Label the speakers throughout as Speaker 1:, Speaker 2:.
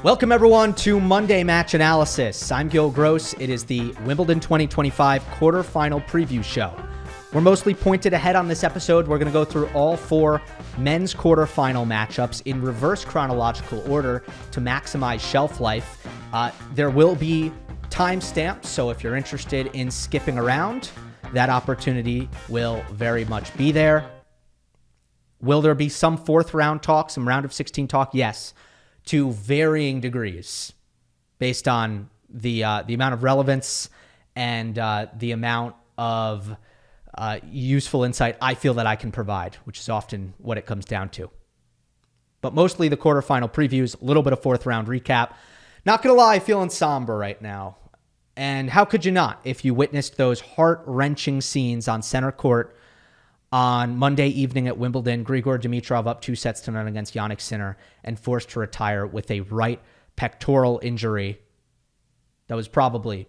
Speaker 1: Welcome, everyone, to Monday Match Analysis. I'm Gill Gross. It is the Wimbledon 2025 quarterfinal preview show. We're mostly pointed ahead on this episode. We're going to go through all four men's quarterfinal matchups in reverse chronological order to maximize shelf life. There will be timestamps, so if you're interested in skipping around, that opportunity will very much be there. Will there be some fourth round talk, some round of 16 talk? Yes, to varying degrees based on the amount of relevance and the amount of useful insight I feel that I can provide, which is often what it comes down to. But mostly the quarterfinal previews, a little bit of fourth round recap. Not going to lie, feeling somber right now. And how could you not if you witnessed those heart-wrenching scenes on center court on Monday evening at Wimbledon? Grigor Dimitrov up 2-0 against Jannik Sinner and forced to retire with a right pectoral injury that was probably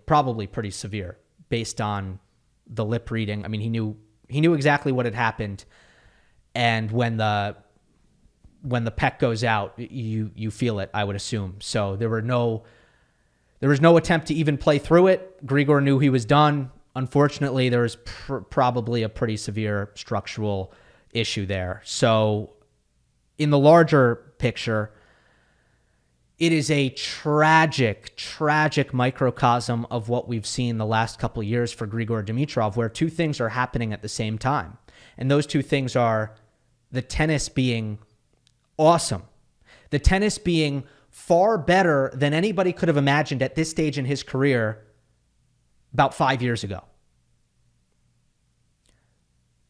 Speaker 1: pretty severe based on the lip reading. I mean, he knew exactly what had happened, and when the pec goes out, you feel it, I would assume. So there was no attempt to even play through it. Grigor knew he was done. Unfortunately, there was probably a pretty severe structural issue there. So in the larger picture, it is a tragic microcosm of what we've seen the last couple of years for Grigor Dimitrov, where two things are happening at the same time. And those two things are the tennis being awesome, the tennis being far better than anybody could have imagined at this stage in his career about 5 years ago.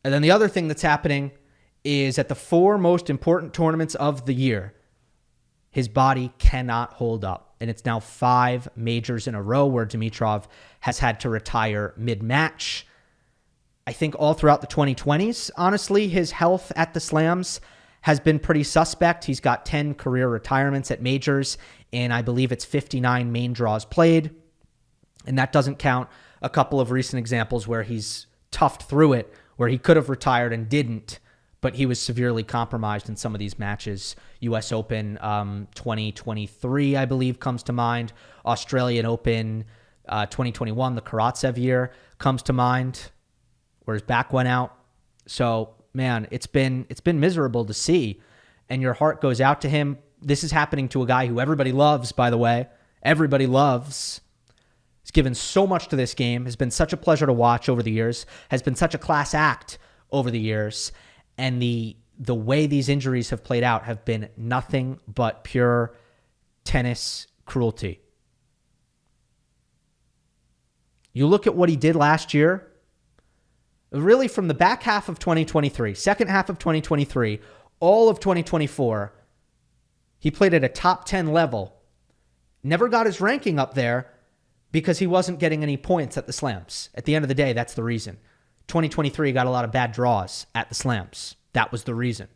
Speaker 1: And then the other thing that's happening is at the four most important tournaments of the year, his body cannot hold up. And it's now 5 majors in a row where Dimitrov has had to retire mid-match. I think all throughout the 2020s, honestly, his health at the slams has been pretty suspect. He's got 10 career retirements at majors, and I believe it's 59 main draws played. And that doesn't count a couple of recent examples where he's toughed through it, where he could have retired and didn't, but he was severely compromised in some of these matches. U.S. Open 2023, I believe, comes to mind. Australian Open 2021, the Karatsev year, comes to mind, where his back went out. So, man, it's been miserable to see, and your heart goes out to him. This is happening to a guy who everybody loves, by the way. Everybody loves. He's given so much to this game, has been such a pleasure to watch over the years, has been such a class act over the years, and the way these injuries have played out have been nothing but pure tennis cruelty. You look at what he did last year, really from the back half of 2023, second half of 2023, all of 2024, he played at a top 10 level, never got his ranking up there because he wasn't getting any points at the slams. At the end of the day, that's the reason. 2023 got a lot of bad draws at the slams. That was the reason.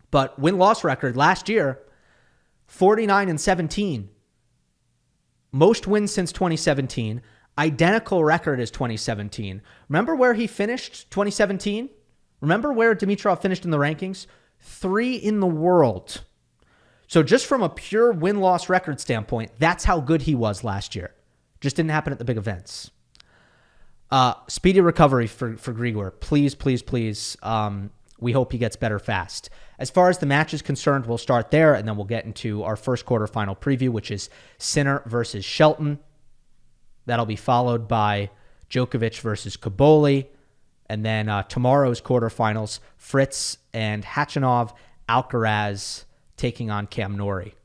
Speaker 1: But win-loss record last year, 49-17. Most wins since 2017. Identical record as 2017. Remember where he finished 2017? Remember where Dimitrov finished in the rankings? 3 in the world. So just from a pure win-loss record standpoint, that's how good he was last year. Just didn't happen at the big events. Speedy recovery for Grigor. Please. We hope he gets better fast. As far as the match is concerned, we'll start there, and then we'll get into our first quarterfinal preview, which is Sinner versus Shelton. That'll be followed by Djokovic versus Cobolli. And then tomorrow's quarterfinals, Fritz and Khachanov, Alcaraz taking on Cam Norrie.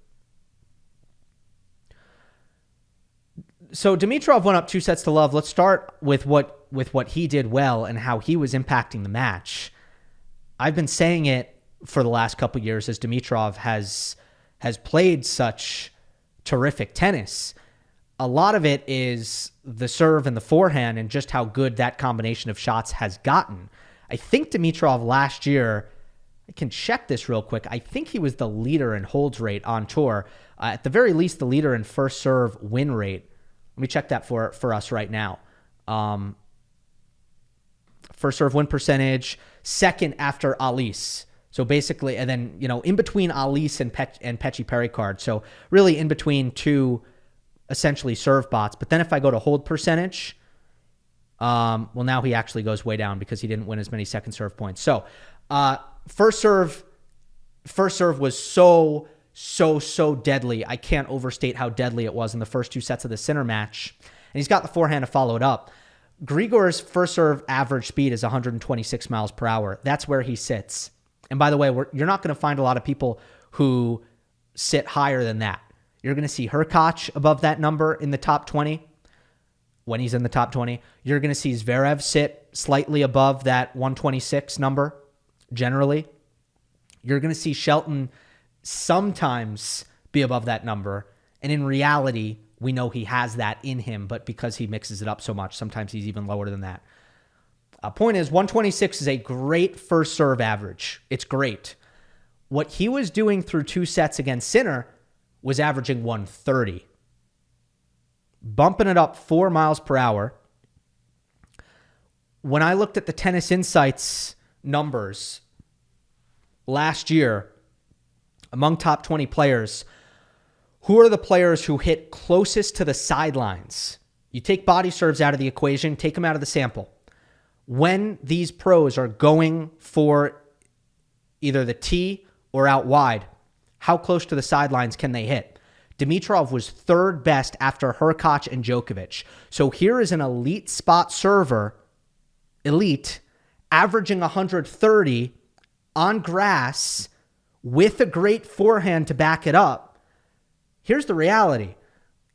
Speaker 1: So Dimitrov went up 2-0. Let's start with what he did well and how he was impacting the match. I've been saying it for the last couple of years as Dimitrov has played such terrific tennis. A lot of it is the serve and the forehand and just how good that combination of shots has gotten. I think Dimitrov last year, I can check this real quick, I think he was the leader in holds rate on tour. At the very least, the leader in first serve win rate. Let me check that for us right now. First serve win percentage, second after Alice. So basically, and then, in between Alice and Pecci Pericard. So really in between two essentially serve bots. But then if I go to hold percentage, now he actually goes way down because he didn't win as many second serve points. So first serve was so deadly. I can't overstate how deadly it was in the first two sets of the Sinner match. And he's got the forehand to follow it up. Grigor's first serve average speed is 126 miles per hour. That's where he sits. And by the way, you're not going to find a lot of people who sit higher than that. You're going to see Hurkacz above that number in the top 20 when he's in the top 20. You're going to see Zverev sit slightly above that 126 number generally. You're going to see Shelton sometimes be above that number. And in reality, we know he has that in him, but because he mixes it up so much, sometimes he's even lower than that. Point is, 126 is a great first serve average. It's great. What he was doing through two sets against Sinner was averaging 130. Bumping it up 4 miles per hour. When I looked at the Tennis Insights numbers last year, among top 20 players, who are the players who hit closest to the sidelines? You take body serves out of the equation, take them out of the sample. When these pros are going for either the tee or out wide, how close to the sidelines can they hit? Dimitrov was third best after Hurkacz and Djokovic. So here is an elite spot server, averaging 130 on grass with a great forehand to back it up. Here's the reality.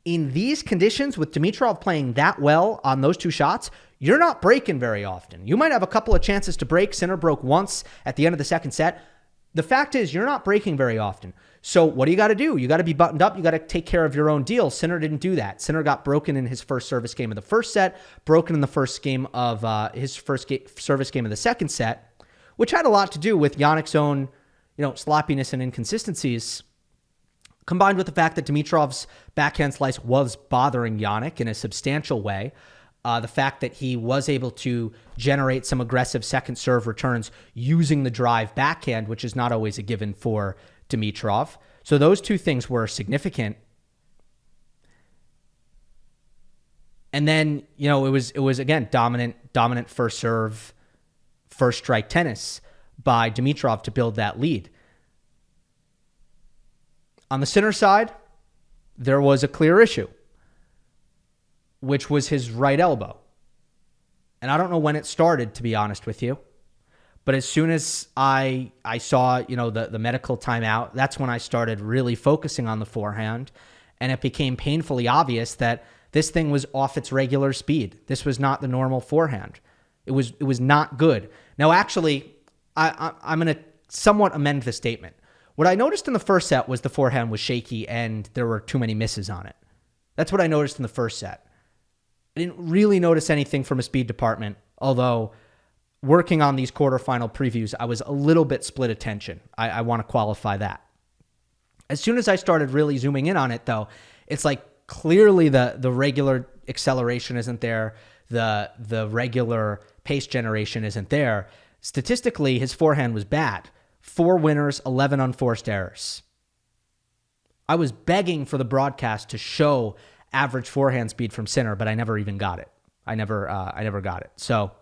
Speaker 1: In these conditions, with Dimitrov playing that well on those two shots, you're not breaking very often. You might have a couple of chances to break. Sinner broke once at the end of the second set. The fact is, you're not breaking very often. So what do you got to do? You got to be buttoned up. You got to take care of your own deal. Sinner didn't do that. Sinner got broken in his first service game of the first set, broken in the first game of his first service game of the second set, which had a lot to do with Jannik's own, sloppiness and inconsistencies, combined with the fact that Dimitrov's backhand slice was bothering Jannik in a substantial way. The fact that he was able to generate some aggressive second serve returns using the drive backhand, which is not always a given for Dimitrov. So those two things were significant. And then, it was again, dominant first serve, first strike tennis by Dimitrov to build that lead. On the Sinner side, there was a clear issue, which was his right elbow. And I don't know when it started, to be honest with you. But as soon as I saw, the medical timeout, that's when I started really focusing on the forehand. And it became painfully obvious that this thing was off its regular speed. This was not the normal forehand. It was not good. Now, actually, I'm going to somewhat amend the statement. What I noticed in the first set was the forehand was shaky and there were too many misses on it. That's what I noticed in the first set. I didn't really notice anything from a speed department, although working on these quarterfinal previews, I was a little bit split attention. I want to qualify that. As soon as I started really zooming in on it, though, it's like clearly the regular acceleration isn't there. The regular pace generation isn't there. Statistically, his forehand was bad. 4 winners, 11 unforced errors. I was begging for the broadcast to show average forehand speed from Sinner, but I never even got it. I never got it. So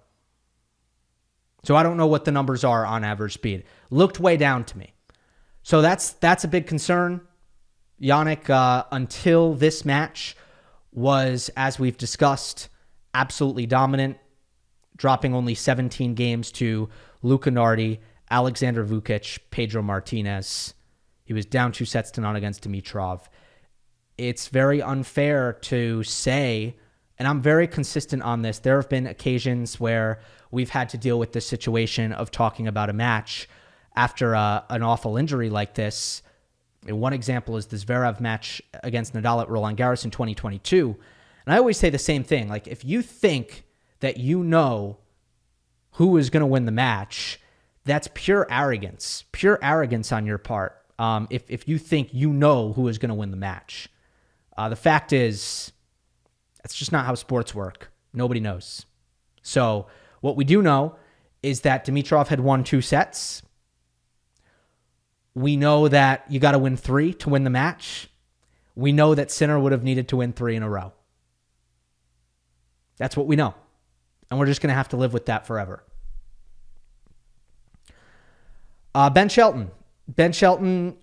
Speaker 1: I don't know what the numbers are on average speed. Looked way down to me. So that's a big concern. Jannik, until this match, was, as we've discussed, absolutely dominant, dropping only 17 games to Luka Nardi, Alexander Vukic, Pedro Martinez. He was down 2-0 against Dimitrov. It's very unfair to say, and I'm very consistent on this, there have been occasions where we've had to deal with this situation of talking about a match after an awful injury like this. And one example is the Zverev match against Nadal at Roland Garros in 2022. And I always say the same thing. Like, if you think that you know who is going to win the match, that's pure arrogance on your part. If you think you know who is going to win the match. The fact is, that's just not how sports work. Nobody knows. So what we do know is that Dimitrov had won 2 sets. We know that you got to win 3 to win the match. We know that Sinner would have needed to win 3 in a row. That's what we know. And we're just going to have to live with that forever. Ben Shelton. Ben Shelton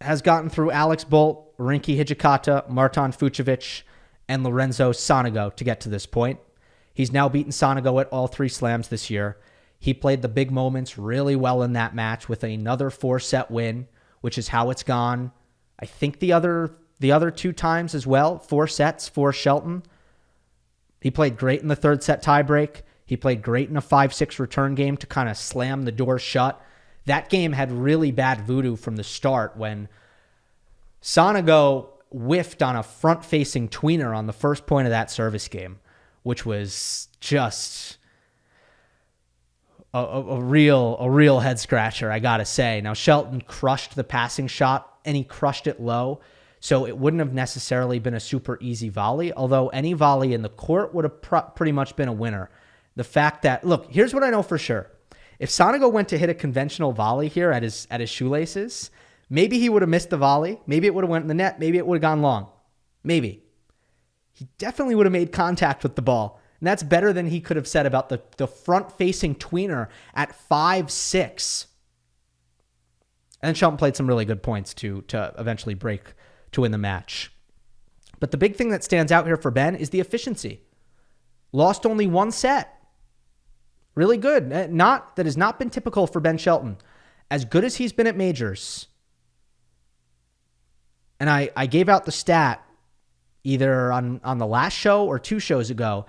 Speaker 1: has gotten through Alex Bolt, Rinky Hijikata, Martin Fucsovics, and Lorenzo Sonego to get to this point. He's now beaten Sonego at all 3 slams this year. He played the big moments really well in that match with another 4-set win, which is how it's gone. I think the other 2 times as well, 4 sets for Shelton. He played great in the 3rd set tiebreak. He played great in a 5-6 return game to kind of slam the door shut. That game had really bad voodoo from the start when Sonego whiffed on a front-facing tweener on the first point of that service game, which was just a real head-scratcher, I gotta say. Now, Shelton crushed the passing shot, and he crushed it low, so it wouldn't have necessarily been a super easy volley, although any volley in the court would have pretty much been a winner. The fact that, look, here's what I know for sure. If Sonego went to hit a conventional volley here at his shoelaces, maybe he would have missed the volley. Maybe it would have went in the net. Maybe it would have gone long. Maybe. He definitely would have made contact with the ball. And that's better than he could have said about the front-facing tweener at 5-6. And then Shelton played some really good points to eventually break to win the match. But the big thing that stands out here for Ben is the efficiency. Lost only 1 set. Really good. That has not been typical for Ben Shelton. As good as he's been at majors. And I gave out the stat either on the last show or 2 shows ago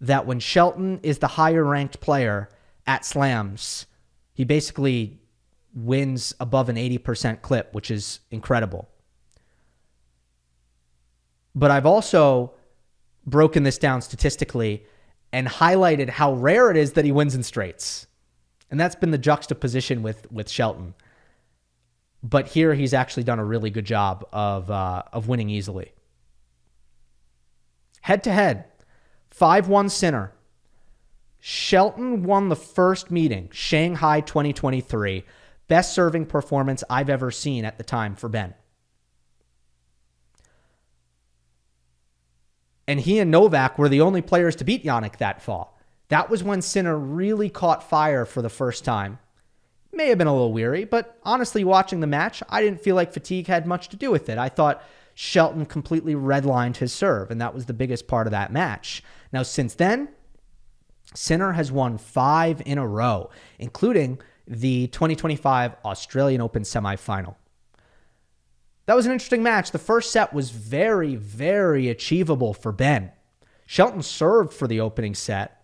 Speaker 1: that when Shelton is the higher ranked player at slams, he basically wins above an 80% clip, which is incredible. But I've also broken this down statistically and highlighted how rare it is that he wins in straights. And that's been the juxtaposition with Shelton. But here he's actually done a really good job of winning easily. Head-to-head, 5-1 Sinner. Shelton won the first meeting, Shanghai 2023. Best serving performance I've ever seen at the time for Ben. And he and Novak were the only players to beat Jannik that fall. That was when Sinner really caught fire for the first time. May have been a little weary, but honestly, watching the match, I didn't feel like fatigue had much to do with it. I thought Shelton completely redlined his serve, and that was the biggest part of that match. Now, since then, Sinner has won 5 in a row, including the 2025 Australian Open semifinal. That was an interesting match. The first set was very, very achievable for Ben. Shelton served for the opening set,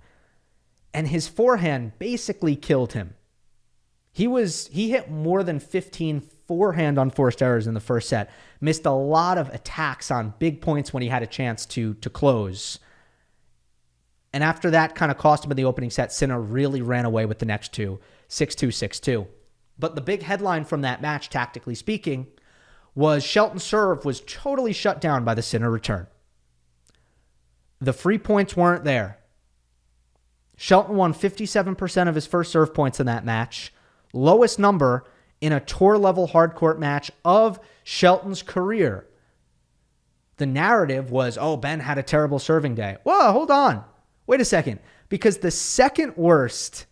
Speaker 1: and his forehand basically killed him. He hit more than 15 forehand unforced errors in the first set, missed a lot of attacks on big points when he had a chance to close. And after that kind of cost him in the opening set, Sinner really ran away with the next 2, 6-2, 6-2. But the big headline from that match, tactically speaking, was Shelton's serve was totally shut down by the Sinner return. The free points weren't there. Shelton won 57% of his first serve points in that match, lowest number in a tour-level hardcourt match of Shelton's career. The narrative was, oh, Ben had a terrible serving day. Whoa, hold on. Wait a second. Because the second worst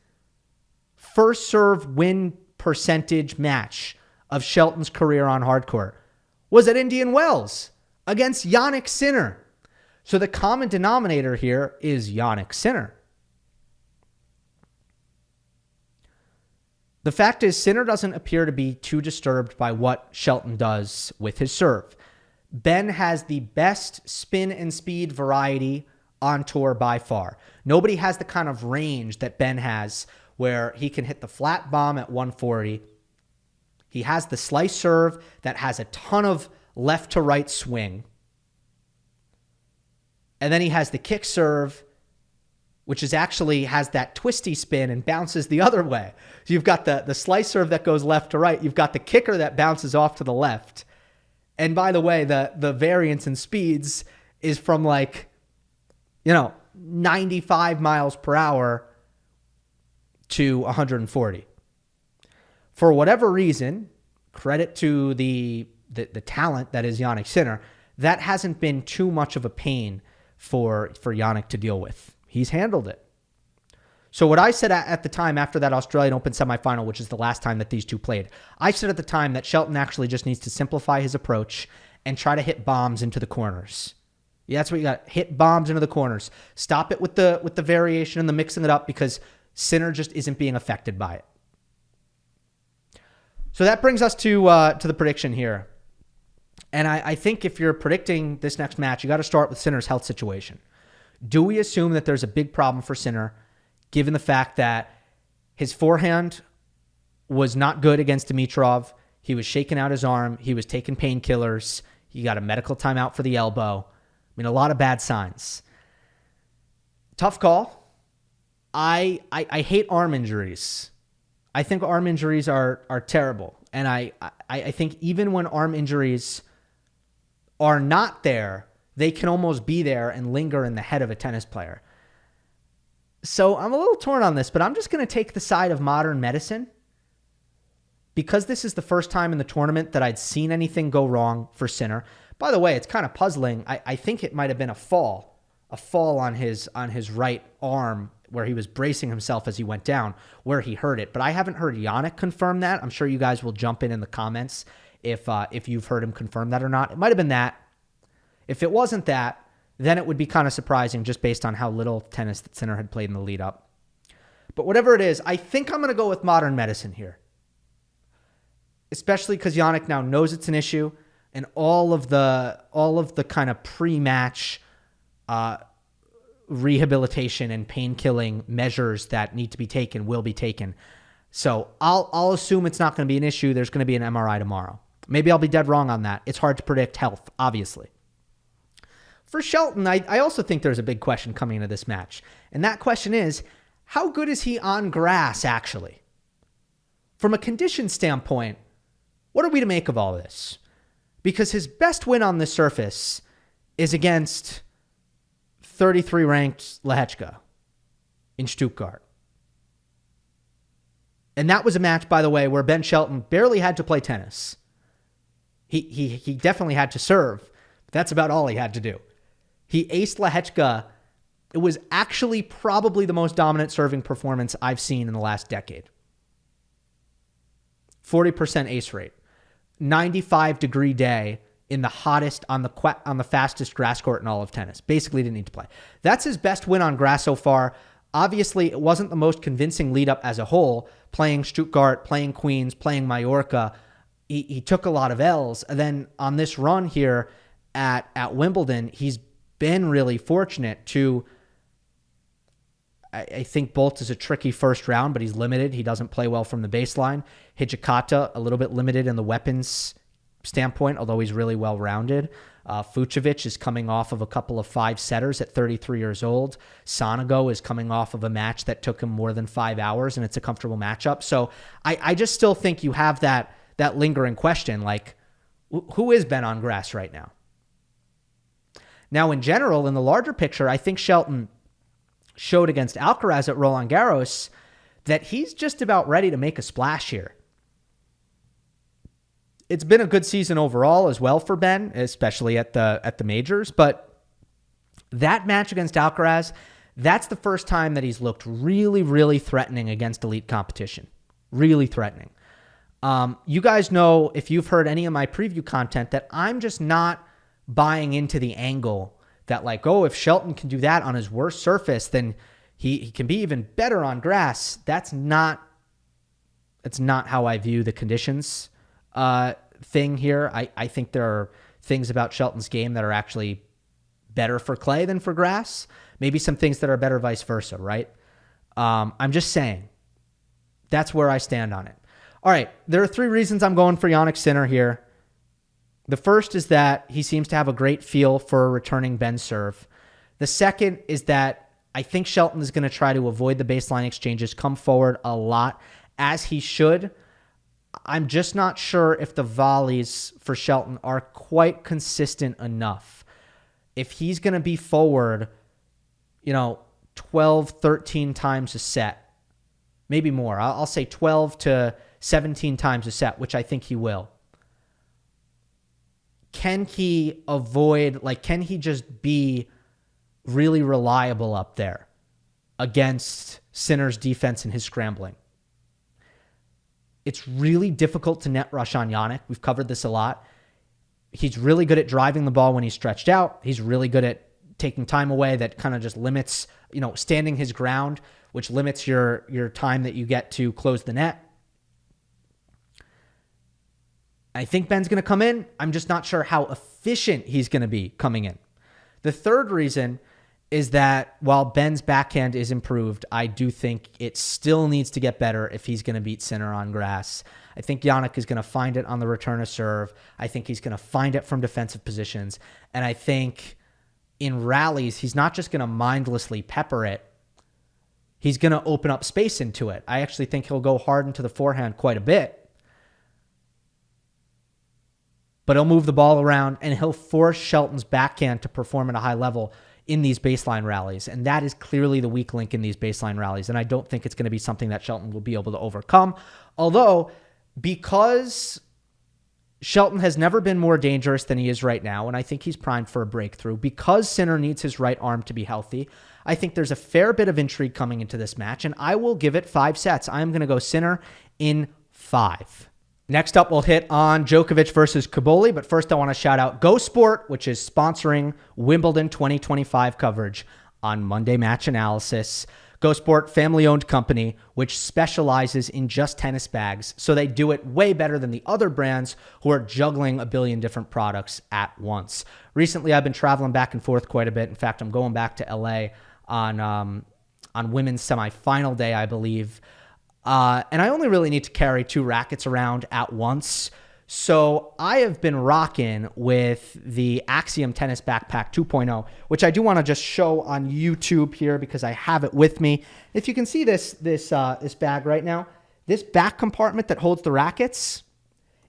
Speaker 1: first serve win percentage match of Shelton's career on hardcourt was at Indian Wells against Jannik Sinner. So the common denominator here is Jannik Sinner. The fact is, Sinner doesn't appear to be too disturbed by what Shelton does with his serve. Ben has the best spin and speed variety on tour by far. Nobody has the kind of range that Ben has where he can hit the flat bomb at 140. He has the slice serve that has a ton of left to right swing. And then he has the kick serve, which is actually has that twisty spin and bounces the other way. So you've got the slice serve that goes left to right. You've got the kicker that bounces off to the left. And by the way, the variance in speeds is from 95 miles per hour to 140. for whatever reason, credit to the talent that is Jannik Sinner, that hasn't been too much of a pain for Jannik to deal with. He's handled it. So what I said at the time after that Australian Open semifinal, which is the last time that these two played, I said at the time that Shelton actually just needs to simplify his approach and try to hit bombs into the corners. Yeah, that's what you got. Hit bombs into the corners. Stop it with the variation and the mixing it up, because Sinner just isn't being affected by it. So that brings us to the prediction here. And I think if you're predicting this next match, you got to start with Sinner's health situation. Do we assume that there's a big problem for Sinner, given the fact that his forehand was not good against Dimitrov? He was shaking out his arm. He was taking painkillers. He got a medical timeout for the elbow. I mean, a lot of bad signs. Tough call. I hate arm injuries. I think arm injuries are terrible. And I think even when arm injuries are not there, they can almost be there and linger in the head of a tennis player. So I'm a little torn on this, but I'm just going to take the side of modern medicine, because this is the first time in the tournament that I'd seen anything go wrong for Sinner. By the way, it's kind of puzzling. I think it might have been a fall on his right arm where he was bracing himself as he went down, where he hurt it. But I haven't heard Jannik confirm that. I'm sure you guys will jump in the comments if you've heard him confirm that or not. It might have been that. If it wasn't that, then it would be kind of surprising just based on how little tennis that Sinner had played in the lead up. But whatever it is, I think I'm going to go with modern medicine here, especially because Jannik now knows it's an issue, and all of the kind of pre-match rehabilitation and pain-killing measures that need to be taken will be taken. So I'll assume it's not going to be an issue. There's going to be an MRI tomorrow. Maybe I'll be dead wrong on that. It's hard to predict health, obviously. For Shelton, I also think there's a big question coming into this match. And that question is, how good is he on grass, actually? From a condition standpoint, what are we to make of all this? Because his best win on this surface is against 33-ranked Lehechka in Stuttgart. And that was a match, by the way, where Ben Shelton barely had to play tennis. He definitely had to serve. But that's about all he had to do. He aced Lehechka. It was actually probably the most dominant serving performance I've seen in the last decade. 40% ace rate. 95-degree day in the hottest, on the fastest grass court in all of tennis. Basically didn't need to play. That's his best win on grass so far. Obviously, it wasn't the most convincing lead-up as a whole. Playing Stuttgart, playing Queens, playing Mallorca. He took a lot of L's. And then on this run here at Wimbledon, he's been really fortunate to, I think Bolt is a tricky first round, but he's limited. He doesn't play well from the baseline. Hijikata, a little bit limited in the weapons standpoint, although he's really well-rounded. Fucsovics is coming off of a couple of five-setters at 33 years old. Sonego is coming off of a match that took him more than 5 hours, and it's a comfortable matchup. So I just still think you have that lingering question, like, who is Ben on grass right now? Now, in general, in the larger picture, I think Shelton showed against Alcaraz at Roland Garros that he's just about ready to make a splash here. It's been a good season overall as well for Ben, especially at the majors, but that match against Alcaraz, that's the first time that he's looked really, really threatening against elite competition. Really threatening. You guys know, if you've heard any of my preview content, that I'm just not buying into the angle that, like, oh, if Shelton can do that on his worst surface, then he can be even better on grass. That's not how I view the conditions thing here. I think there are things about Shelton's game that are actually better for clay than for grass. Maybe some things that are better vice versa, right? I'm just saying. That's where I stand on it. All right, there are 3 reasons I'm going for Jannik Sinner here. The first is that he seems to have a great feel for returning Ben's serve. The second is that I think Shelton is going to try to avoid the baseline exchanges, come forward a lot, as he should. I'm just not sure if the volleys for Shelton are quite consistent enough. If he's going to be forward, 12, 13 times a set, maybe more. I'll say 12 to 17 times a set, which I think he will. Can he can he just be really reliable up there against Sinner's defense and his scrambling? It's really difficult to net rush on Jannik. We've covered this a lot. He's really good at driving the ball when he's stretched out. He's really good at taking time away that kind of just limits, standing his ground, which limits your time that you get to close the net. I think Ben's going to come in. I'm just not sure how efficient he's going to be coming in. The third reason is that while Ben's backhand is improved, I do think it still needs to get better if he's going to beat Sinner on grass. I think Jannik is going to find it on the return of serve. I think he's going to find it from defensive positions. And I think in rallies, he's not just going to mindlessly pepper it. He's going to open up space into it. I actually think he'll go hard into the forehand quite a bit. But he'll move the ball around and he'll force Shelton's backhand to perform at a high level in these baseline rallies. And that is clearly the weak link in these baseline rallies. And I don't think it's going to be something that Shelton will be able to overcome. Although, because Shelton has never been more dangerous than he is right now, and I think he's primed for a breakthrough, because Sinner needs his right arm to be healthy, I think there's a fair bit of intrigue coming into this match, and I will give it 5 sets. I'm going to go Sinner in 5. Next up, we'll hit on Djokovic versus Cobolli, but first I want to shout out Geau Sport, which is sponsoring Wimbledon 2025 coverage on Monday Match Analysis. Geau Sport, family-owned company, which specializes in just tennis bags, so they do it way better than the other brands who are juggling a billion different products at once. Recently, I've been traveling back and forth quite a bit. In fact, I'm going back to LA on women's semifinal day, I believe. And I only really need to carry 2 rackets around at once. So I have been rocking with the Axiom Tennis Backpack 2.0, which I do want to just show on YouTube here because I have it with me. If you can see this bag right now, this back compartment that holds the rackets,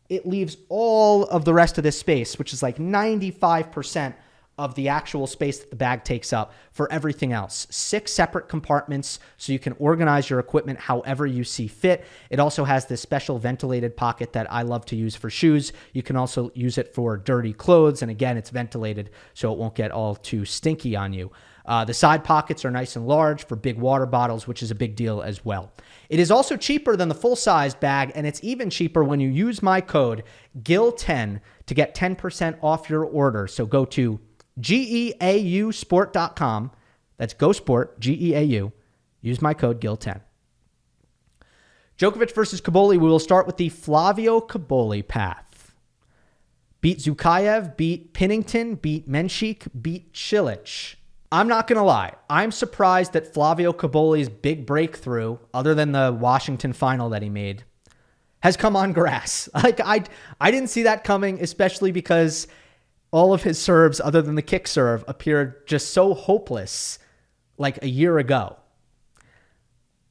Speaker 1: it leaves all of the rest of this space, which is like 95% of the actual space that the bag takes up for everything else. 6 separate compartments so you can organize your equipment however you see fit. It also has this special ventilated pocket that I love to use for shoes. You can also use it for dirty clothes. And again, it's ventilated so it won't get all too stinky on you. The side pockets are nice and large for big water bottles, which is a big deal as well. It is also cheaper than the full-size bag, and it's even cheaper when you use my code GIL10 to get 10% off your order. So go to GEAUsport.com. That's Geau Sport, GEAU. Use my code GIL10. Djokovic versus Cobolli. We will start with the Flavio Cobolli Path. Beat Zukayev, beat Pinnington, beat Menchik, beat Cilic. I'm not going to lie. I'm surprised that Flavio Cobolli's big breakthrough, other than the Washington final that he made, has come on grass. I didn't see that coming, especially because all of his serves, other than the kick serve, appeared just so hopeless like a year ago.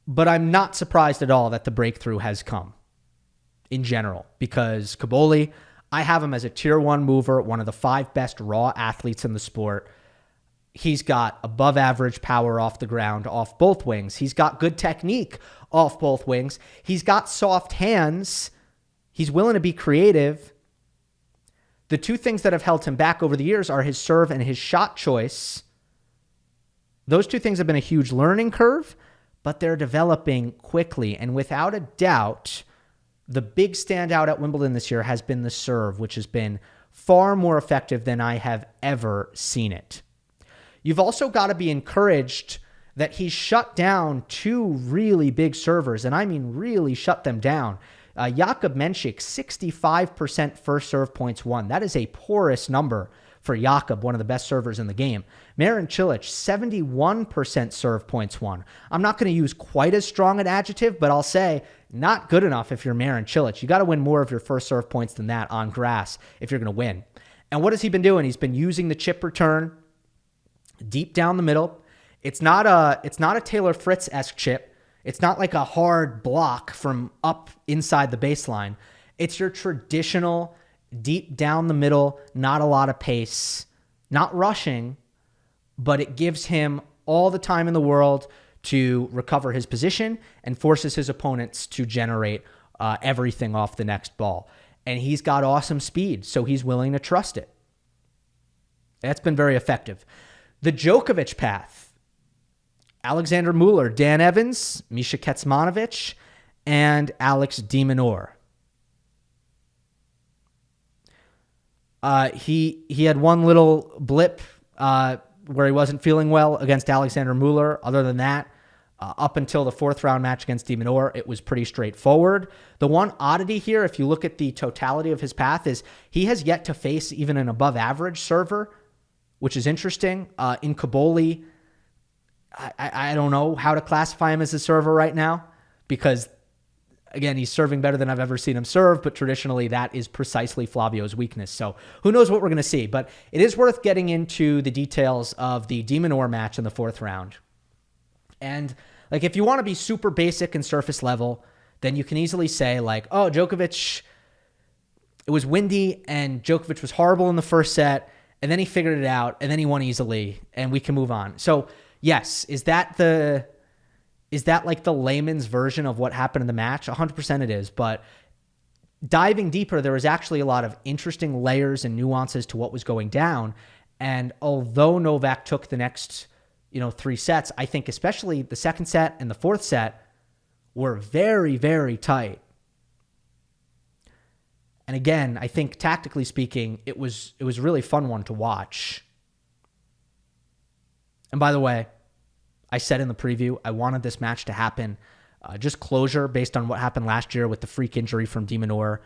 Speaker 1: But I'm not surprised at all that the breakthrough has come in general, because Cobolli, I have him as a tier 1 mover, one of the 5 best raw athletes in the sport. He's got above average power off the ground, off both wings. He's got good technique off both wings. He's got soft hands. He's willing to be creative. The 2 things that have held him back over the years are his serve and his shot choice. Those 2 things have been a huge learning curve, but they're developing quickly. And without a doubt, the big standout at Wimbledon this year has been the serve, which has been far more effective than I have ever seen it. You've also got to be encouraged that he's shut down 2 really big servers, and I mean really shut them down. Jakub Menchik, 65% first serve points won. That is a porous number for Jakub, one of the best servers in the game. Marin Cilic, 71% serve points won. I'm not going to use quite as strong an adjective, but I'll say not good enough if you're Marin Cilic. You got to win more of your first serve points than that on grass if you're going to win. And what has he been doing? He's been using the chip return deep down the middle. It's not a Taylor Fritz-esque chip. It's not like a hard block from up inside the baseline. It's your traditional deep down the middle, not a lot of pace, not rushing, but it gives him all the time in the world to recover his position and forces his opponents to generate everything off the next ball. And he's got awesome speed, so he's willing to trust it. That's been very effective. The Djokovic Path. Alexander Mueller, Dan Evans, Misha Kecmanovic, and Alex de Minaur. He had one little blip where he wasn't feeling well against Alexander Mueller. Other than that, up until the fourth round match against de Minaur, it was pretty straightforward. The one oddity here, if you look at the totality of his path, is he has yet to face even an above average server, which is interesting. In Cobolli, I don't know how to classify him as a server right now because, again, he's serving better than I've ever seen him serve, but traditionally that is precisely Flavio's weakness. So who knows what we're going to see, but it is worth getting into the details of the de Minaur match in the fourth round. And like, if you want to be super basic and surface level, then you can easily say like, oh, Djokovic, it was windy and Djokovic was horrible in the first set, and then he figured it out, and then he won easily, and we can move on. So yes, is that like the layman's version of what happened in the match? 100% it is. But diving deeper, there was actually a lot of interesting layers and nuances to what was going down. And although Novak took the next, three sets, I think especially the second set and the fourth set were very, very tight. And again, I think tactically speaking, it was a really fun one to watch. And by the way, I said in the preview, I wanted this match to happen. Just closure based on what happened last year with the freak injury from de Minaur.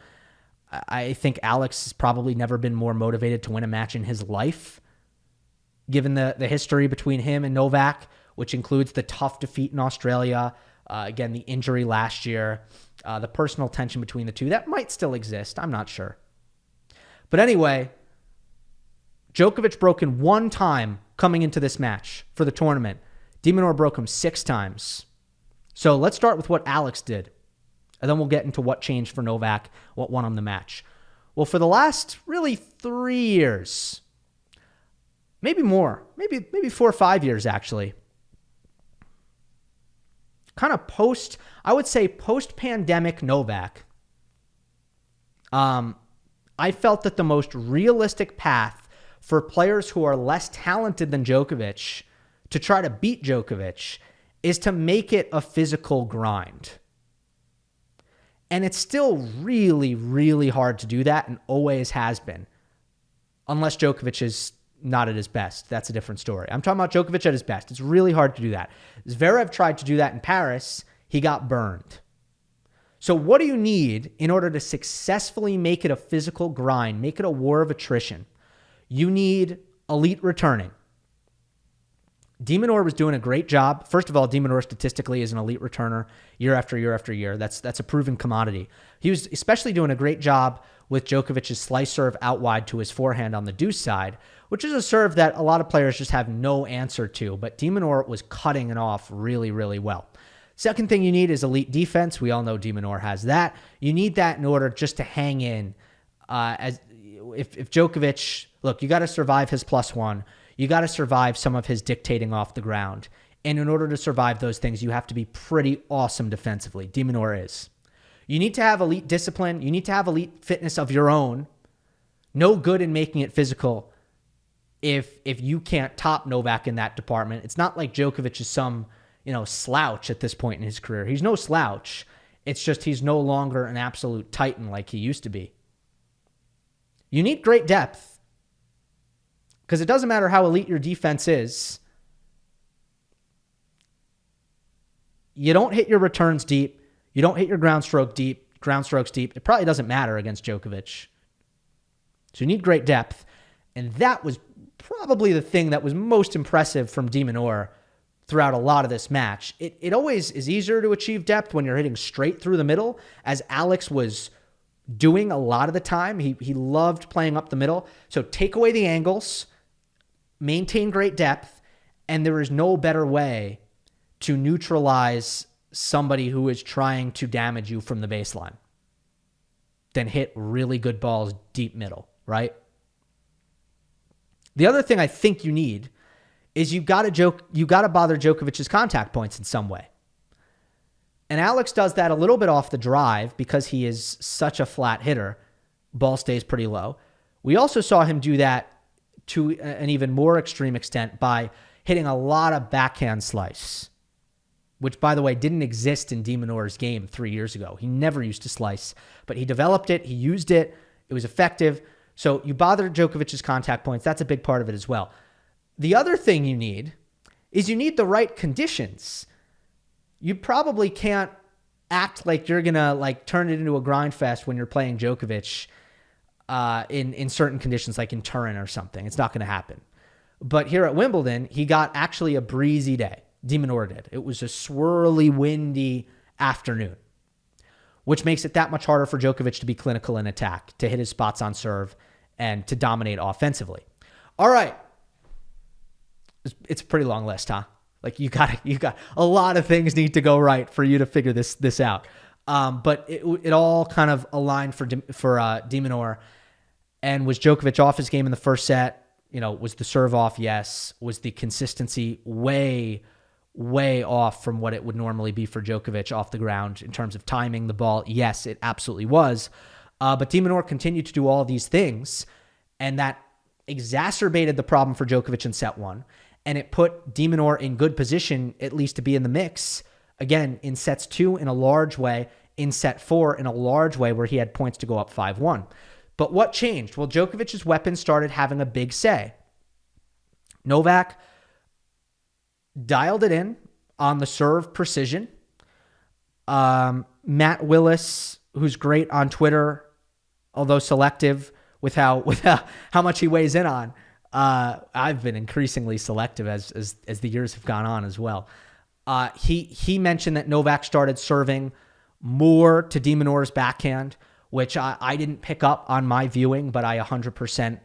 Speaker 1: I think Alex has probably never been more motivated to win a match in his life, given the history between him and Novak, which includes the tough defeat in Australia, again, the injury last year, the personal tension between the two. That might still exist. I'm not sure. But anyway, Djokovic broke him one time coming into this match for the tournament. De Minaur broke him 6 times. So let's start with what Alex did, and then we'll get into what changed for Novak, what won him the match. Well, for the last really 3 years, maybe more, maybe 4 or 5 years actually, kind of post-pandemic Novak, I felt that the most realistic path for players who are less talented than Djokovic to try to beat Djokovic is to make it a physical grind. And it's still really, really hard to do that and always has been. Unless Djokovic is not at his best. That's a different story. I'm talking about Djokovic at his best. It's really hard to do that. Zverev tried to do that in Paris. He got burned. So what do you need in order to successfully make it a physical grind, make it a war of attrition? You need elite returning. De Minaur was doing a great job. First of all, De Minaur statistically is an elite returner year after year after year. That's a proven commodity. He was especially doing a great job with Djokovic's slice serve out wide to his forehand on the deuce side, which is a serve that a lot of players just have no answer to. But De Minaur was cutting it off really, really well. Second thing you need is elite defense. We all know De Minaur has that. You need that in order just to hang in. If Djokovic, look, you got to survive his +1. You got to survive some of his dictating off the ground. And in order to survive those things, you have to be pretty awesome defensively. De Minaur is. You need to have elite discipline. You need to have elite fitness of your own. No good in making it physical if you can't top Novak in that department. It's not like Djokovic is some, slouch at this point in his career. He's no slouch. It's just he's no longer an absolute titan like he used to be. You need great depth. Because it doesn't matter how elite your defense is. You don't hit your returns deep. You don't hit your ground strokes deep. It probably doesn't matter against Djokovic. So you need great depth. And that was probably the thing that was most impressive from de Minaur throughout a lot of this match. It always is easier to achieve depth when you're hitting straight through the middle, as Alex was doing a lot of the time. He loved playing up the middle. So take away the angles, maintain great depth, and there is no better way to neutralize somebody who is trying to damage you from the baseline than hit really good balls deep middle, right? The other thing I think you need is you got to bother Djokovic's contact points in some way. And Alex does that a little bit off the drive because he is such a flat hitter. Ball stays pretty low. We also saw him do that to an even more extreme extent by hitting a lot of backhand slice, which, by the way, didn't exist in Minaur's game 3 years ago. He never used to slice, but he developed it. He used it. It was effective. So you bother Djokovic's contact points. That's a big part of it as well. The other thing you need is you need the right conditions. You probably can't act like you're going to turn it into a grind fest when you're playing Djokovic in certain conditions, like in Turin or something. It's not going to happen. But here at Wimbledon, he got actually a breezy day. Minaur did. It was a swirly, windy afternoon, which makes it that much harder for Djokovic to be clinical in attack, to hit his spots on serve, and to dominate offensively. All right. It's a pretty long list, huh? Like you got a lot of things need to go right for you to figure this out. But it all kind of aligned for Minaur. And was Djokovic off his game in the first set? Was the serve off? Yes. Was the consistency way off from what it would normally be for Djokovic off the ground in terms of timing the ball? Yes, it absolutely was. But Minaur continued to do all these things, and that exacerbated the problem for Djokovic in set one. And it put Minaur in good position, at least to be in the mix, again, in sets 2 in a large way, in set 4 in a large way where he had points to go up 5-1. But what changed? Well, Djokovic's weapons started having a big say. Novak dialed it in on the serve precision. Matt Willis, who's great on Twitter, although selective with how much he weighs in on, I've been increasingly selective as the years have gone on as well. He mentioned that Novak started serving more to Minaur's backhand, which I didn't pick up on my viewing, but I 100%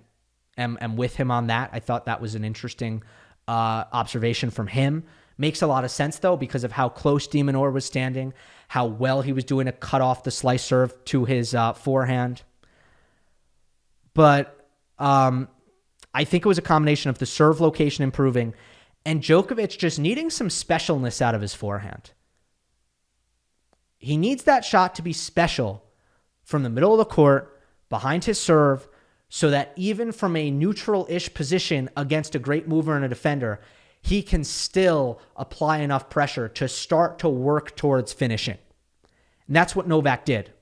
Speaker 1: am with him on that. I thought that was an interesting observation from him. Makes a lot of sense, though, because of how close Minaur was standing, how well he was doing to cut off the slice serve to his forehand. But I think it was a combination of the serve location improving and Djokovic just needing some specialness out of his forehand. He needs that shot to be special from the middle of the court, behind his serve, so that even from a neutral-ish position against a great mover and a defender, he can still apply enough pressure to start to work towards finishing. And that's what Novak did.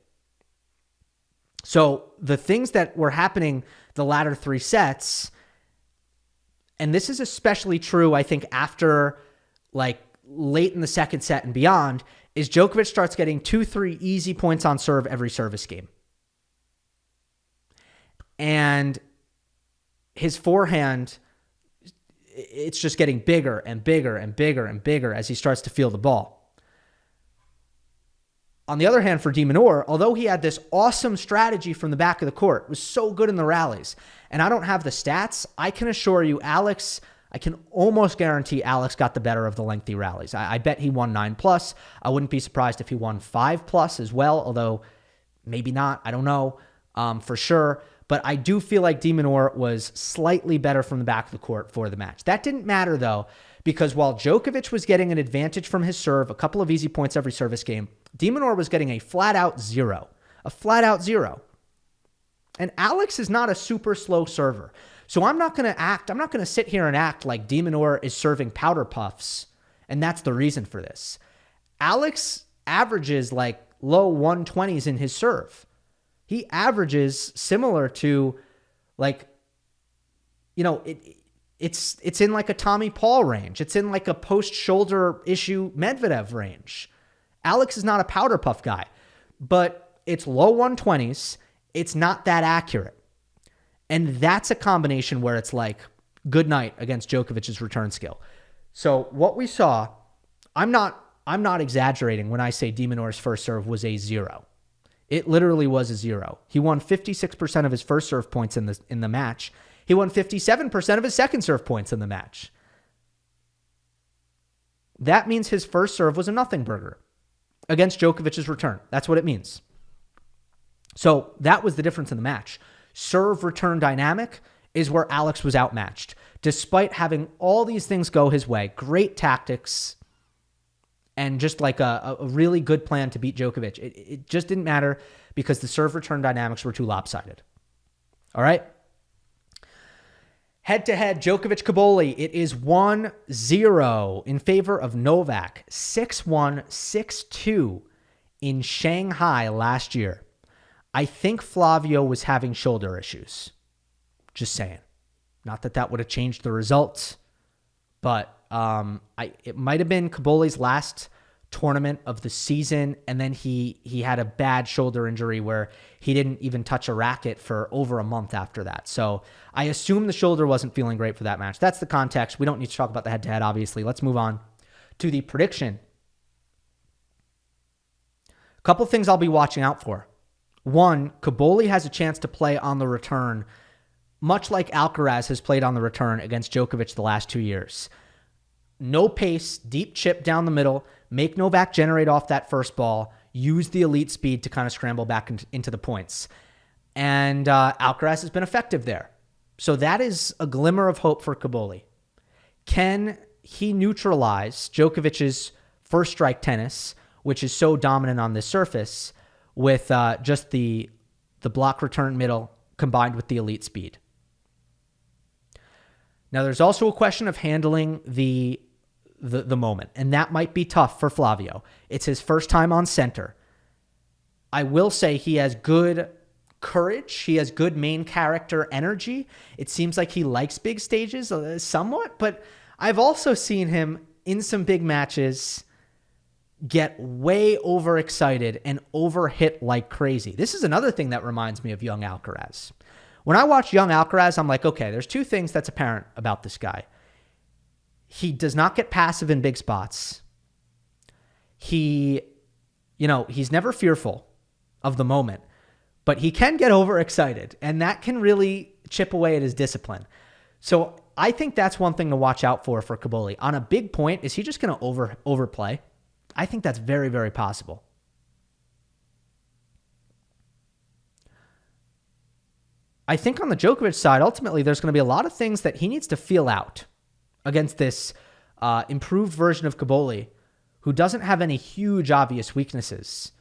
Speaker 1: So the things that were happening the latter 3 sets, and this is especially true, I think, after late in the second set and beyond, is Djokovic starts getting 2-3 easy points on serve every service game. And his forehand, it's just getting bigger and bigger and bigger and bigger as he starts to feel the ball. On the other hand, for Minaur, although he had this awesome strategy from the back of the court, was so good in the rallies, and I don't have the stats, I can assure you I can almost guarantee Alex got the better of the lengthy rallies. I bet he won 9+. I wouldn't be surprised if he won 5+ as well, although maybe not. I don't know for sure. But I do feel like Minaur was slightly better from the back of the court for the match. That didn't matter, though, because while Djokovic was getting an advantage from his serve, a couple of easy points every service game, Minaur was getting a flat-out 0. A flat-out 0. And Alex is not a super slow server. So I'm not going to sit here and act like Minaur is serving powder puffs, and that's the reason for this. Alex averages low 120s in his serve. He averages similar to it's in a Tommy Paul range. It's in a post-shoulder issue Medvedev range. Alex is not a powder puff guy, but it's low 120s. It's not that accurate. And that's a combination where it's good night against Djokovic's return skill. So what we saw, I'm not exaggerating when I say Minaur's first serve was a 0. It literally was a 0. He won 56% of his first serve points in the match. He won 57% of his second serve points in the match. That means his first serve was a nothing burger against Djokovic's return. That's what it means. So that was the difference in the match. Serve return dynamic is where Alex was outmatched. Despite having all these things go his way, great tactics, and just like a really good plan to beat Djokovic. It just didn't matter because the serve return dynamics were too lopsided. All right. Head-to-head, Djokovic-Cobolli, it is 1-0 in favor of Novak, 6-1, 6-2 in Shanghai last year. I think Flavio was having shoulder issues. Just saying. Not that that would have changed the results, but it might have been Cobolli's last tournament of the season, and then he had a bad shoulder injury where he didn't even touch a racket for over a month after that. So I assume the shoulder wasn't feeling great for that match. That's the context. We don't need to talk about the head-to-head, obviously. Let's move on to the prediction. A couple things I'll be watching out for. One, Cobolli has a chance to play on the return, much like Alcaraz has played on the return against Djokovic the last 2 years. No pace, deep chip down the middle, make Novak generate off that first ball, use the elite speed to kind of scramble back into the points. And Alcaraz has been effective there. So that is a glimmer of hope for Cobolli. Can he neutralize Djokovic's first strike tennis, which is so dominant on this surface, with just the block return middle combined with the elite speed? Now, there's also a question of handling the moment, and that might be tough for Flavio. It's his first time on center. I will say he has good courage. He has good main character energy. It seems like he likes big stages somewhat, but I've also seen him in some big matches get way overexcited and overhit like crazy. This is another thing that reminds me of young Alcaraz. When I watch young Alcaraz, I'm like, okay, there's two things that's apparent about this guy. He does not get passive in big spots. He's never fearful of the moment, but he can get overexcited, and that can really chip away at his discipline. So I think that's one thing to watch out for Cobolli. On a big point, is he just going to overplay? I think that's very, very possible. I think on the Djokovic side, ultimately, there's going to be a lot of things that he needs to feel out against this improved version of Cobolli, who doesn't have any huge obvious weaknesses.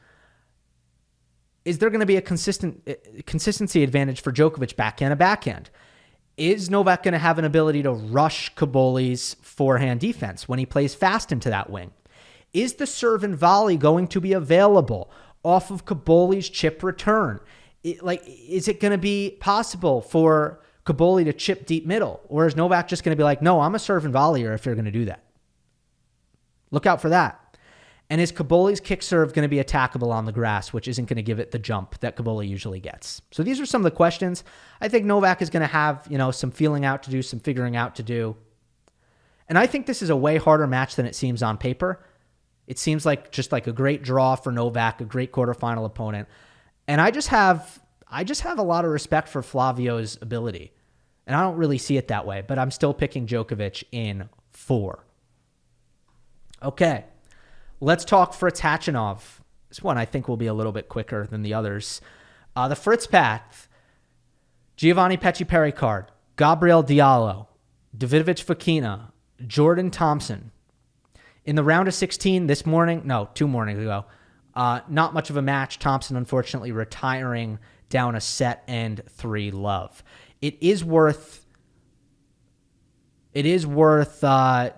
Speaker 1: Is there going to be a consistency advantage for Djokovic backhand? Is Novak going to have an ability to rush Cobolli's forehand defense when he plays fast into that wing? Is the serve and volley going to be available off of Cobolli's chip return? Is it going to be possible for Cobolli to chip deep middle? Or is Novak just going to be like, no, I'm a serve and volleyer if you're going to do that? Look out for that. And is Cobolli's kick serve going to be attackable on the grass, which isn't going to give it the jump that Cobolli usually gets? So these are some of the questions. I think Novak is going to have, some feeling out to do, some figuring out to do. And I think this is a way harder match than it seems on paper. It seems like just like a great draw for Novak, a great quarterfinal opponent. And I just have a lot of respect for Flavio's ability. And I don't really see it that way, but I'm still picking Djokovic in 4. Okay, let's talk Fritz-Khachanov. This one I think will be a little bit quicker than the others. The Fritz Path, Giovanni Pecci-Pericard, Gabriel Diallo, Davidovich Fokina, Jordan Thompson. In the round of 16 2 mornings ago, not much of a match. Thompson, unfortunately, retiring down a set and 3 love. It is worth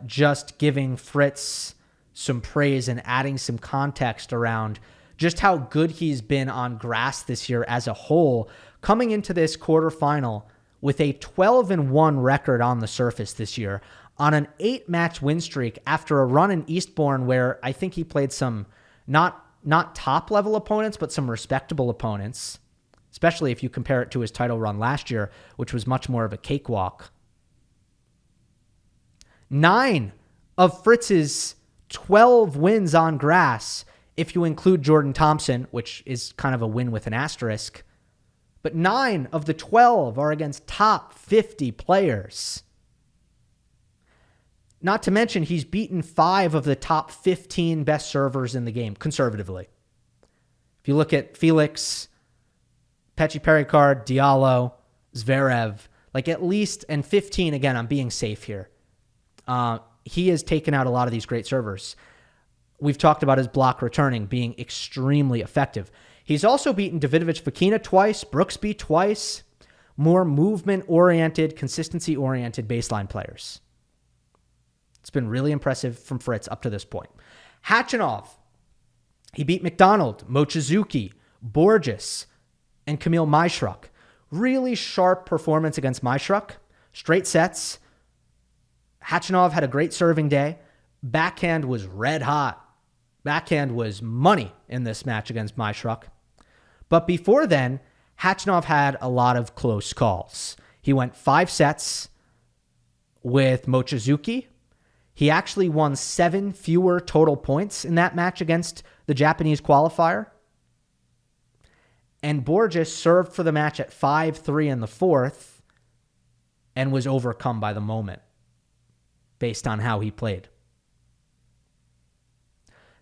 Speaker 1: just giving Fritz some praise and adding some context around just how good he's been on grass this year as a whole, coming into this quarterfinal with a 12-1 record on the surface this year, on an 8-match win streak after a run in Eastbourne where I think he played some not top-level opponents, but some respectable opponents, especially if you compare it to his title run last year, which was much more of a cakewalk. 9 of Fritz's 12 wins on grass, if you include Jordan Thompson, which is kind of a win with an asterisk, but 9 of the 12 are against top 50 players. Not to mention, he's beaten 5 of the top 15 best servers in the game, conservatively. If you look at Felix, Pecci-Pericard, Diallo, Zverev, at least, and 15, again, I'm being safe here. He has taken out a lot of these great servers. We've talked about his block returning being extremely effective. He's also beaten Davidovich Fokina twice, Brooksby twice, more movement-oriented, consistency-oriented baseline players. It's been really impressive from Fritz up to this point. Khachanov, he beat McDonald, Mochizuki, Borges, and Kamil Majstruk. Really sharp performance against Majstruk. Straight sets. Khachanov had a great serving day. Backhand was red hot. Backhand was money in this match against Majstruk. But before then, Khachanov had a lot of close calls. He went 5 sets with Mochizuki. He actually won 7 fewer total points in that match against the Japanese qualifier. And Borges served for the match at 5-3 in the fourth and was overcome by the moment based on how he played.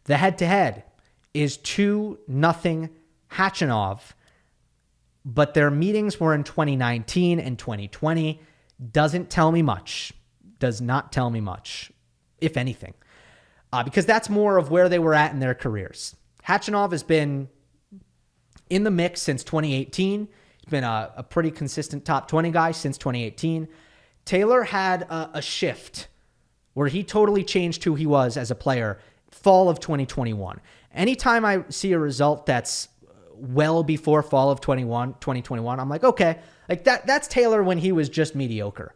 Speaker 1: The head-to-head is 2-0 Khachanov, but their meetings were in 2019 and 2020. Doesn't tell me much. Does not tell me much, if anything, because that's more of where they were at in their careers. Khachanov has been in the mix since 2018. He's been a pretty consistent top 20 guy since 2018. Taylor had a shift where he totally changed who he was as a player fall of 2021. Anytime I see a result that's well before fall of 2021, I'm like, okay, like that's Taylor when he was just mediocre.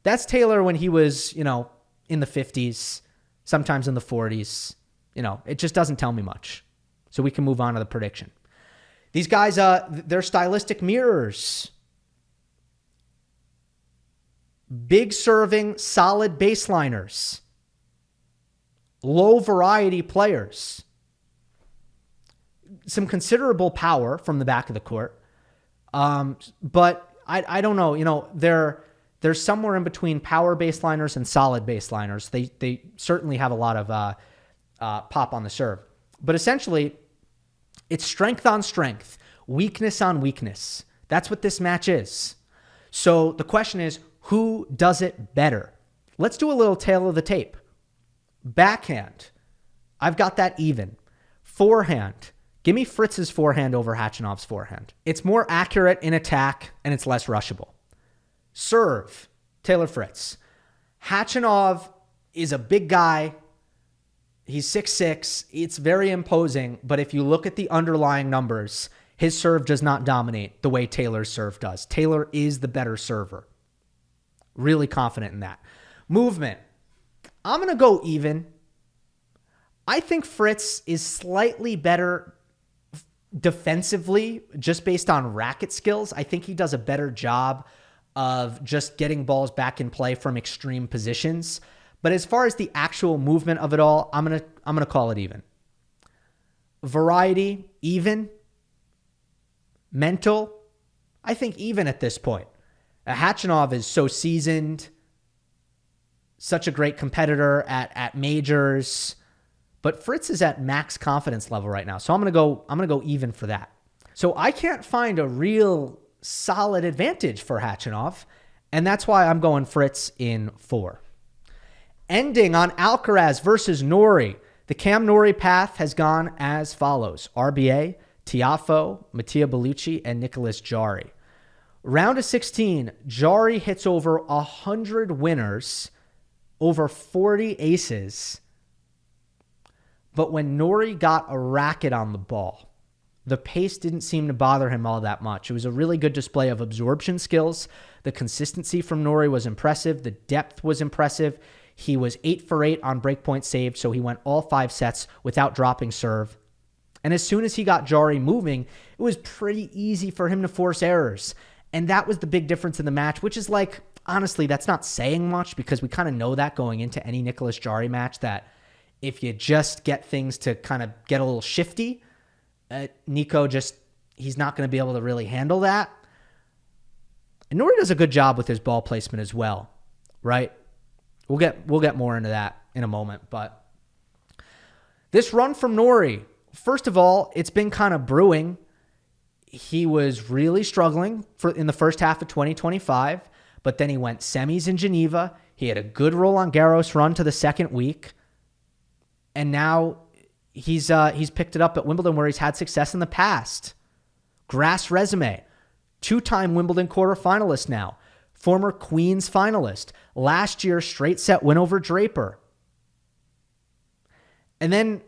Speaker 1: That's Taylor when he was, in the 50s, sometimes in the 40s. It just doesn't tell me much. So we can move on to the prediction. These guys, they're stylistic mirrors. Big serving, solid baseliners. Low variety players. Some considerable power from the back of the court. But I don't know. They're somewhere in between power baseliners and solid baseliners. They certainly have a lot of pop on the serve. But essentially, it's strength on strength, weakness on weakness. That's what this match is. So the question is, who does it better? Let's do a little tail of the tape. Backhand, I've got that even. Forehand, give me Fritz's forehand over Khachanov's forehand. It's more accurate in attack, and it's less rushable. Serve, Taylor Fritz. Khachanov is a big guy. He's 6'6". It's very imposing, but if you look at the underlying numbers, his serve does not dominate the way Taylor's serve does. Taylor is the better server. Really confident in that. Movement. I'm going to go even. I think Fritz is slightly better defensively just based on racket skills. I think he does a better job of just getting balls back in play from extreme positions. But as far as the actual movement of it all, I'm gonna call it even. Variety, even. Mental, I think even at this point. Khachanov is so seasoned, such a great competitor at majors, but Fritz is at max confidence level right now. So I'm gonna go even for that. So I can't find a real solid advantage for Khachanov, and that's why I'm going Fritz in 4. Ending on Alcaraz versus Norrie. The Norrie Path has gone as follows. RBA, Tiafoe, Mattia Bellucci, and Nicholas Jarry. Round of 16, Jarry hits over 100 winners, over 40 aces. But when Norrie got a racket on the ball, the pace didn't seem to bother him all that much. It was a really good display of absorption skills. The consistency from Norrie was impressive. The depth was impressive. He was 8 for 8 on breakpoint saved, so he went all 5 sets without dropping serve. And as soon as he got Jarry moving, it was pretty easy for him to force errors. And that was the big difference in the match, which is like, honestly, that's not saying much because we kind of know that going into any Nicholas Jarry match, that if you just get things to kind of get a little shifty, Nico he's not going to be able to really handle that. And Norrie does a good job with his ball placement as well, right? We'll get more into that in a moment, but this run from Norrie, first of all, it's been kind of brewing. He was really struggling in the first half of 2025, but then he went semis in Geneva. He had a good Roland Garros run to the second week. And now he's picked it up at Wimbledon where he's had success in the past. Grass resume. 2-time Wimbledon quarterfinalist now. Former Queens finalist. Last year, straight set win over Draper. And then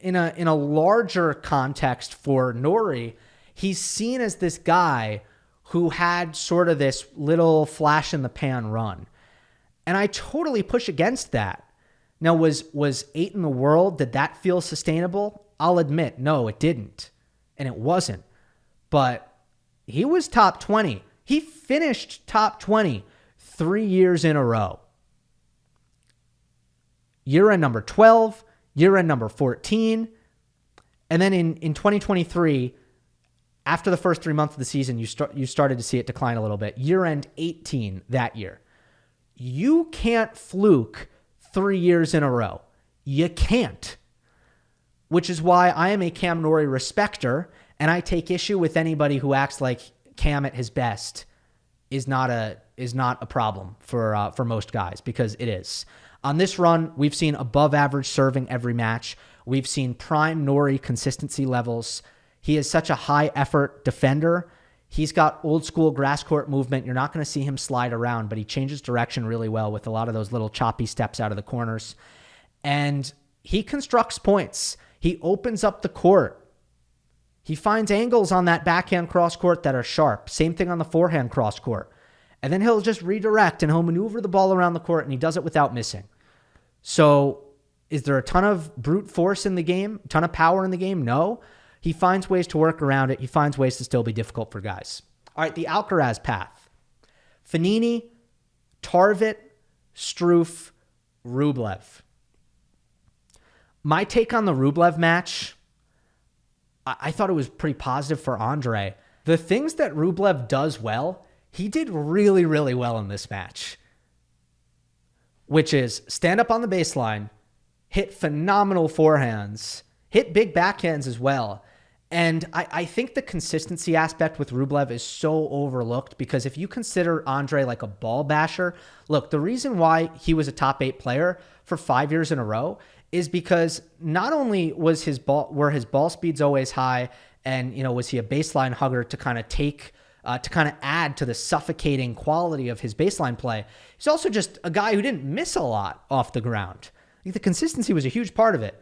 Speaker 1: in a larger context for Norrie, he's seen as this guy who had sort of this little flash in the pan run. And I totally push against that. Now, was 8 in the world, did that feel sustainable? I'll admit, no, it didn't. And it wasn't. But he was top 20. He finished top 20 3 years in a row. Year-end number 12, year-end number 14. And then in 2023, after the first 3 months of the season, you started to see it decline a little bit. Year-end 18 that year. You can't fluke 3 years in a row. You can't. Which is why I am a Cam Norrie respecter, and I take issue with anybody who acts like Cam at his best is not a problem for most guys, because it is. On this run, we've seen above average serving every match. We've seen prime Norrie consistency levels. He is such a high effort defender. He's got old school grass court movement. You're not going to see him slide around, but he changes direction really well with a lot of those little choppy steps out of the corners. And he constructs points. He opens up the court. He finds angles on that backhand cross court that are sharp. Same thing on the forehand cross court. And then he'll just redirect and he'll maneuver the ball around the court, and he does it without missing. So is there a ton of brute force in the game? A ton of power in the game? No. He finds ways to work around it. He finds ways to still be difficult for guys. All right, the Alcaraz path. Fognini, Tarvit, Struff, Rublev. My take on the Rublev match, I thought it was pretty positive for Andrey. The things that Rublev does well, he did really, really well in this match, which is stand up on the baseline, hit phenomenal forehands, hit big backhands as well. And I think the consistency aspect with Rublev is so overlooked, because if you consider Andrey like a ball basher, look, the reason why he was a top 8 player for 5 years in a row is because not only was were his ball speeds always high, and was he a baseline hugger to kind of add to the suffocating quality of his baseline play. He's also just a guy who didn't miss a lot off the ground. I think the consistency was a huge part of it.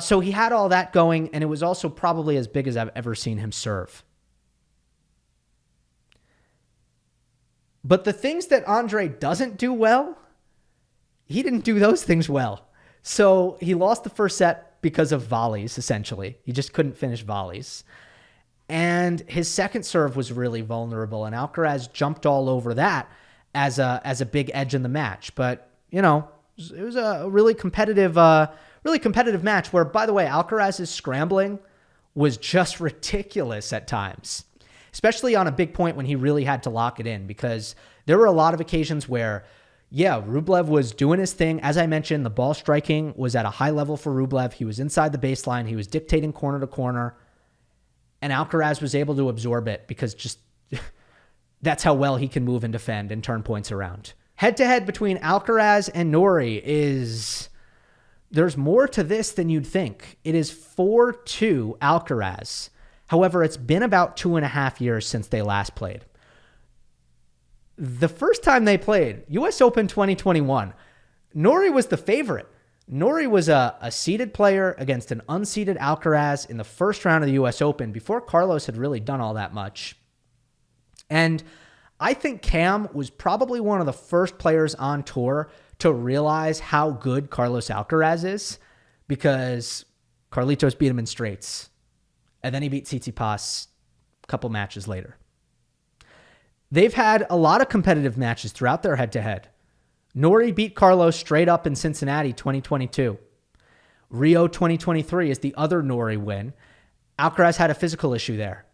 Speaker 1: So he had all that going, and it was also probably as big as I've ever seen him serve. But the things that Andrey doesn't do well, he didn't do those things well. So he lost the first set because of volleys, essentially. He just couldn't finish volleys. And his second serve was really vulnerable, and Alcaraz jumped all over that as a big edge in the match. But, it was a really competitive match where, by the way, Alcaraz's scrambling was just ridiculous at times, especially on a big point when he really had to lock it in, because there were a lot of occasions where, Rublev was doing his thing. As I mentioned, the ball striking was at a high level for Rublev. He was inside the baseline. He was dictating corner to corner, and Alcaraz was able to absorb it because just that's how well he can move and defend and turn points around. Head-to-head between Alcaraz and Norrie there's more to this than you'd think. It is 4-2 Alcaraz. However, it's been about 2.5 years since they last played. The first time they played, US Open 2021, Norrie was the favorite. Norrie was a seeded player against an unseeded Alcaraz in the first round of the US Open before Carlos had really done all that much. And I think Cam was probably one of the first players on tour to realize how good Carlos Alcaraz is, because Carlitos beat him in straights. And then he beat Tsitsipas a couple matches later. They've had a lot of competitive matches throughout their head-to-head. Norrie beat Carlos straight up in Cincinnati 2022. Rio 2023 is the other Norrie win. Alcaraz had a physical issue there,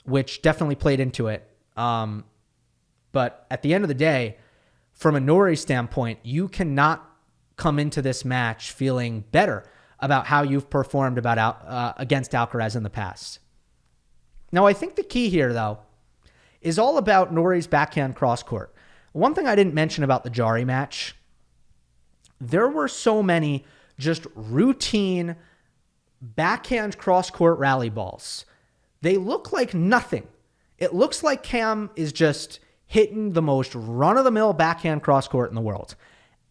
Speaker 1: which definitely played into it. But at the end of the day, from a Norrie standpoint, you cannot come into this match feeling better about how you've performed against Alcaraz in the past. Now, I think the key here, though, is all about Norrie's backhand cross court. One thing I didn't mention about the Jarry match, there were so many just routine backhand cross-court rally balls. They look like nothing. It looks like Cam is just hitting the most run-of-the-mill backhand cross-court in the world.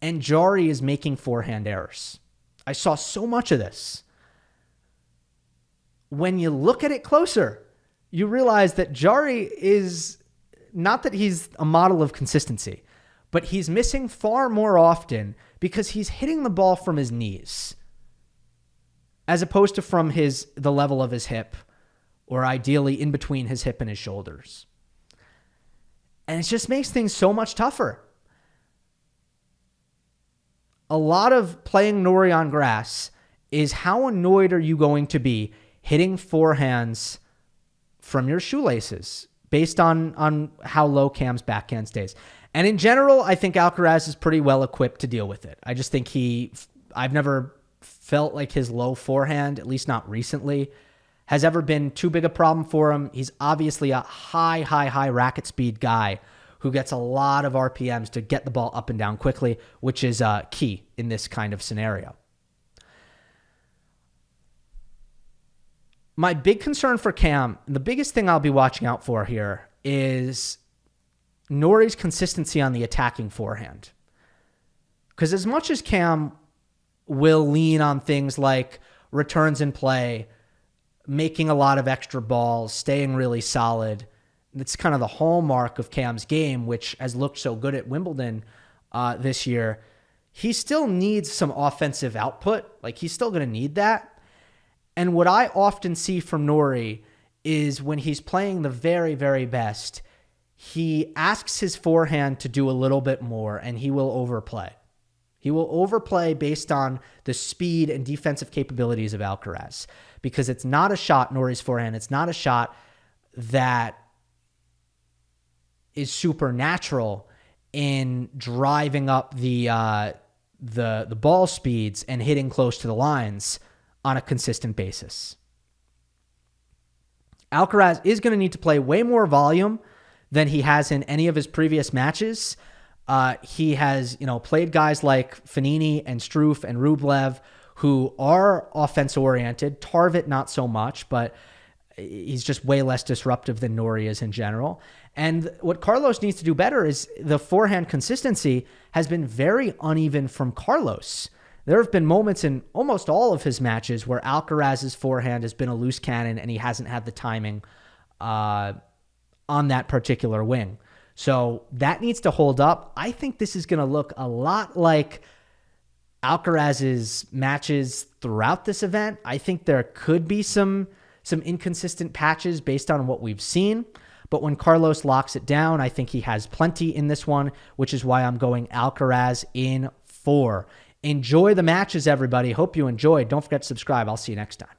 Speaker 1: And Jarry is making forehand errors. I saw so much of this. When you look at it closer, you realize that Jarry is not that he's a model of consistency, but he's missing far more often because he's hitting the ball from his knees as opposed to from the level of his hip, or ideally in between his hip and his shoulders. And it just makes things so much tougher. A lot of playing Norrie on grass is how annoyed are you going to be hitting forehands from your shoelaces based on how low Cam's backhand stays. And in general, I think Alcaraz is pretty well equipped to deal with it. I just think I've never felt like his low forehand, at least not recently, has ever been too big a problem for him. He's obviously a high racket speed guy who gets a lot of RPMs to get the ball up and down quickly, which is key in this kind of scenario. My big concern for Cam, the biggest thing I'll be watching out for here, is Norrie's consistency on the attacking forehand. Because as much as Cam will lean on things like returns in play, making a lot of extra balls, staying really solid, that's kind of the hallmark of Cam's game, which has looked so good at Wimbledon this year. He still needs some offensive output. Like, he's still going to need that. And what I often see from Norrie is when he's playing the very, very best, he asks his forehand to do a little bit more, and he will overplay. He will overplay based on the speed and defensive capabilities of Alcaraz, because it's not a shot, Norrie's forehand, it's not a shot that is supernatural in driving up the ball speeds and hitting close to the lines on a consistent basis. Alcaraz is going to need to play way more volume than he has in any of his previous matches. He has, played guys like Fognini and Struff and Rublev, who are offense-oriented. Tarvit, not so much, but he's just way less disruptive than Norrie is in general. And what Carlos needs to do better is the forehand consistency has been very uneven from Carlos. There have been moments in almost all of his matches where Alcaraz's forehand has been a loose cannon and he hasn't had the timing on that particular wing. So that needs to hold up. I think this is going to look a lot like Alcaraz's matches throughout this event. I think there could be some inconsistent patches based on what we've seen. But when Carlos locks it down, I think he has plenty in this one, which is why I'm going Alcaraz in 4. Enjoy the matches, everybody. Hope you enjoyed. Don't forget to subscribe. I'll see you next time.